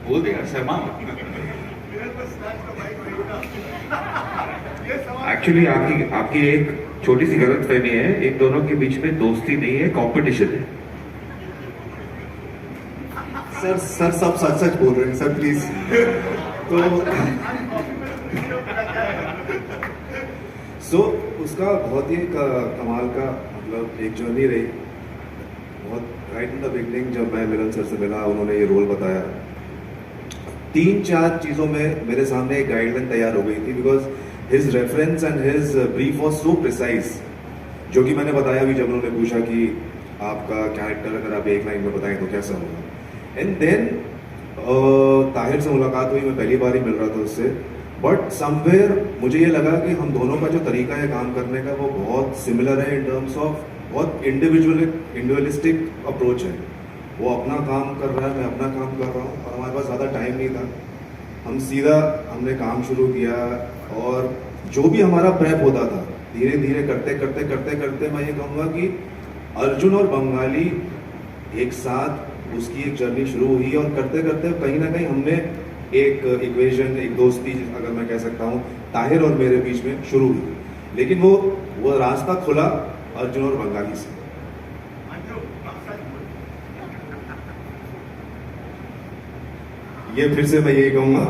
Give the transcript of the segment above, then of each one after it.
बोल दिया शर्मा। एक्चुअली आपकी आपकी एक छोटी सी गलतफहमी है, इन दोनों के बीच में दोस्ती नहीं है, कंपटीशन है। सर सर सब सच सच बोल रहे हैं सर, प्लीज। तो उसका बहुत ही कमाल का मतलब एक जर्नी रही। बहुत राइट इन द बिगनिंग जब मैं मिलन सर से मिला, उन्होंने ये रोल बताया, 3-4 चीज़ों में मेरे सामने एक गाइडलाइन तैयार हो गई थी, because his reference and his brief was so precise. जो कि मैंने बताया भी जब उन्होंने पूछा कि आपका कैरेक्टर अगर आप एक लाइन में बताएं तो कैसा होगा। एंड देन ताहिर से मुलाकात हुई, मैं पहली बार ही मिल रहा था उससे, बट समवेयर मुझे ये लगा कि हम दोनों का जो तरीका है काम करने का वो बहुत सिमिलर है इन टर्म्स ऑफ बहुत इंडिविजुअलिस्टिक अप्रोच है। वो अपना काम कर रहा है, मैं अपना काम कर रहा हूँ, और हमारे पास ज़्यादा टाइम नहीं था। हम सीधा हमने काम शुरू किया, और जो भी हमारा प्रेप होता था धीरे धीरे करते मैं ये कहूँगा कि अर्जुन और बंगाली एक साथ उसकी एक जर्नी शुरू हुई, और करते करते कहीं ना कहीं हमने एक इक्वेशन, एक दोस्ती अगर मैं कह सकता हूँ, ताहिर और मेरे बीच में शुरू हुई। लेकिन वो रास्ता खुला अर्जुन और बंगाली से। ये फिर से मैं यही कहूंगा।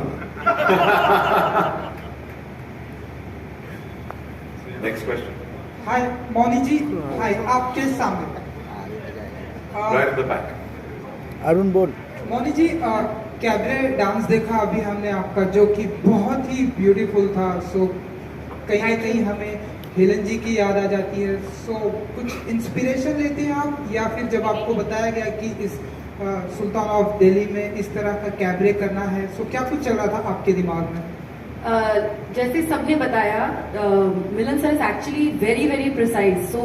Next question. Hi Mouni ji, hi आपके सामने right at the back. Arun बोल। मौनी जी, कैबरे डांस देखा अभी हमने आपका, जो कि बहुत ही ब्यूटीफुल था। सो कहीं ना कहीं हमें हेलन जी की याद आ जाती है। सो कुछ इंस्पिरेशन लेते हैं आप, या फिर जब आपको बताया गया कि इस सुल्तान ऑफ दिल्ली में इस तरह का कैबरे करना है, सो क्या कुछ चल रहा था आपके दिमाग में? जैसे सबने बताया, Milan sir is actually very very precise, so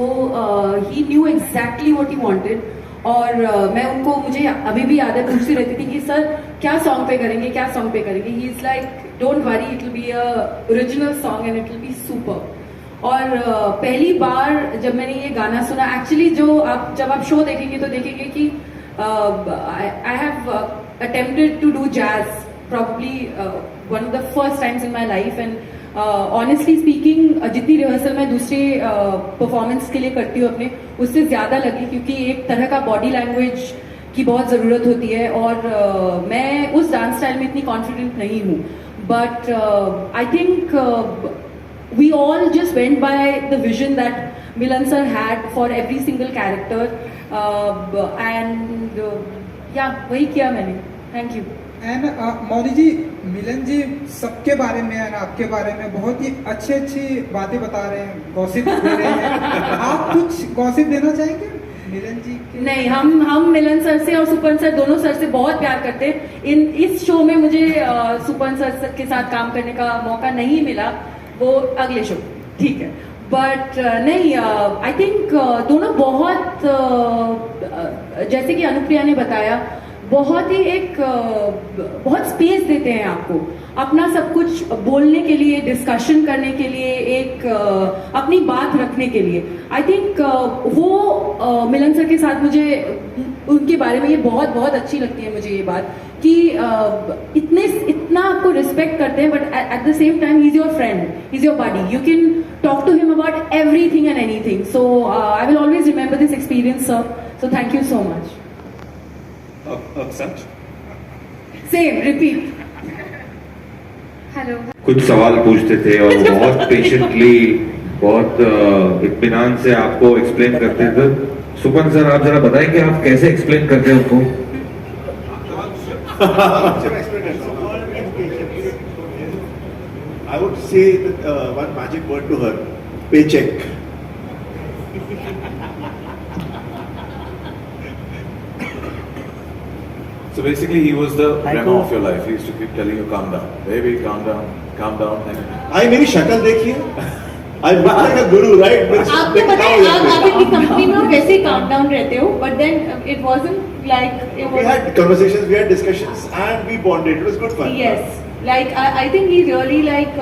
he knew exactly what he wanted. और मैं मुझे अभी भी याद है, पूछती रहती थी कि सर क्या सॉन्ग पे करेंगे, क्या सॉन्ग पे करेंगे। He is like don't worry, it will be a original song and it will be super. और पहली बार जब मैंने ये गाना सुना, एक्चुअली जब आप शो देखेंगे तो देखेंगे कि I have attempted to do jazz, probably one of the first times in my life, and honestly speaking, जितनी रिहर्सल मैं दूसरे परफॉर्मेंस के लिए करती हूँ अपने, उससे ज्यादा लगी, क्योंकि एक तरह का बॉडी लैंग्वेज की बहुत जरूरत होती है, और मैं उस डांस स्टाइल में इतनी कॉन्फिडेंट नहीं हूँ। But I think we all just went by the vision that Milan sir had for every single character, and yeah, वही किया मैंने। Thank you. एंड मौनी जी, मिलन जी सबके बारे में और आपके बारे में बहुत ही अच्छी अच्छी बातें बता रहे हैं, गॉसिप दे रहे हैं। आप कुछ गॉसिप देना चाहेंगे मिलन जी के? नहीं, हम मिलन सर से और सुपन सर, दोनों सर से बहुत प्यार करते हैं। इस शो में मुझे सुपन सर के साथ काम करने का मौका नहीं मिला, वो अगले शो, ठीक है। बट नहीं, आई थिंक दोनों बहुत जैसे कि अनुप्रिया ने बताया, बहुत ही बहुत स्पेस देते हैं आपको अपना सब कुछ बोलने के लिए, डिस्कशन करने के लिए, एक अपनी बात रखने के लिए। आई थिंक वो मिलन सर के साथ मुझे उनके बारे में ये बहुत अच्छी लगती है मुझे ये बात कि इतना आपको रिस्पेक्ट करते हैं, but at the same time he is your friend, he is your buddy, you can talk to him about everything and anything. So I will always remember this experience sir, so thank you so much. Such same repeat. Hello. कुछ सवाल पूछते थे और बहुत patiently, बहुत इत्मीनान से आपको एक्सप्लेन करते थे। सुपन सर, आप जरा बताएंगे आप कैसे एक्सप्लेन करते हैं उनको? I would say that, one magic word to her: paycheck. So basically, he was the Remo of your life. He used to keep telling you, "Calm down, baby, calm down, calm down." आई मेरी शक्ल देखिए, आई look like a guru, right? आपको पता है आप इतनी company में हो वैसे ही काम डाउन रहते हो, but then it wasn't like it We was. had conversations, we had discussions, and we bonded. It was good fun. Yes, like I think he really like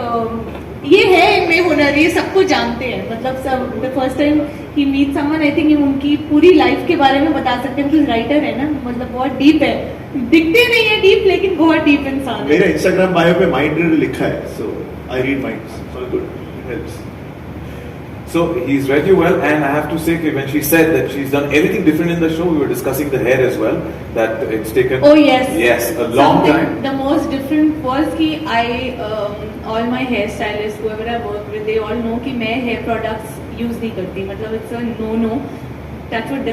ये है इनमें हुनर, ये सबको जानते हैं, मतलब सब the first time he meet someone I think ये उनकी पूरी लाइफ के बारे में बता सकते हैं, क्योंकि राइटर है ना, मतलब बहुत डीप है, दिखते नहीं है डीप लेकिन बहुत डीप इंसान है। मेरा इंस्टाग्राम बायो पे माइंड रीडर लिखा है, so I read minds, so good, it helps. So he's read you well, and I have to say that when she said that she's done everything different in the show, we were discussing the hair as well. That it's taken. Oh yes. Yes, a long time. The most different was कि all my hairstylists, whoever I work with, they all know कि मैं hair products use नहीं करती, मतलब it's a no.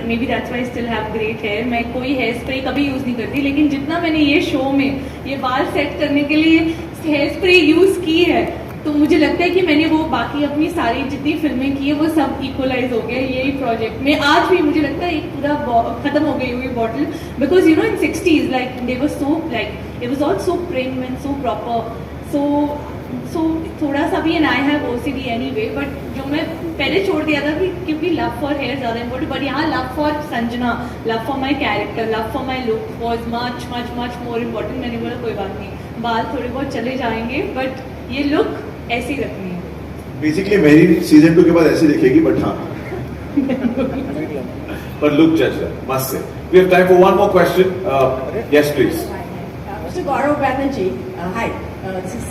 Maybe that's why I still have great hair. मैं कोई hair spray कभी use नहीं करती, लेकिन जितना मैंने ये शो में ये बाल सेट करने के लिए हेयर स्प्रे यूज की है, तो मुझे लगता है कि मैंने वो बाकी अपनी सारी जितनी फिल्में की है वो सब इक्वलाइज हो गया यही प्रोजेक्ट में। आज भी मुझे लगता है एक पूरा खत्म हो गई हुई bottle, because you know in 60s like they were so like it was all so prim and so proper, so थोड़ा सा भी, and I have OCD anyway, but जो मैं पहले छोड़ दिया था कि क्योंकि लव फॉर हेयर ज़्यादा इम्पोर्टेंट, बट यहाँ love for Sanjana, love for my character, love for my look was much much much more important. मैंने बोला कोई बात नहीं, बाल थोड़े बहुत चले जाएंगे बट ये लुक ऐसी रखनी है। बेसिकली मेरी सीजन 2 के बाद ऐसे दिखेगी, बट हाँ But look, Judge, must say. We have time for one more question. Yes, please. Mr. Gaurav Banerjee, hi. This is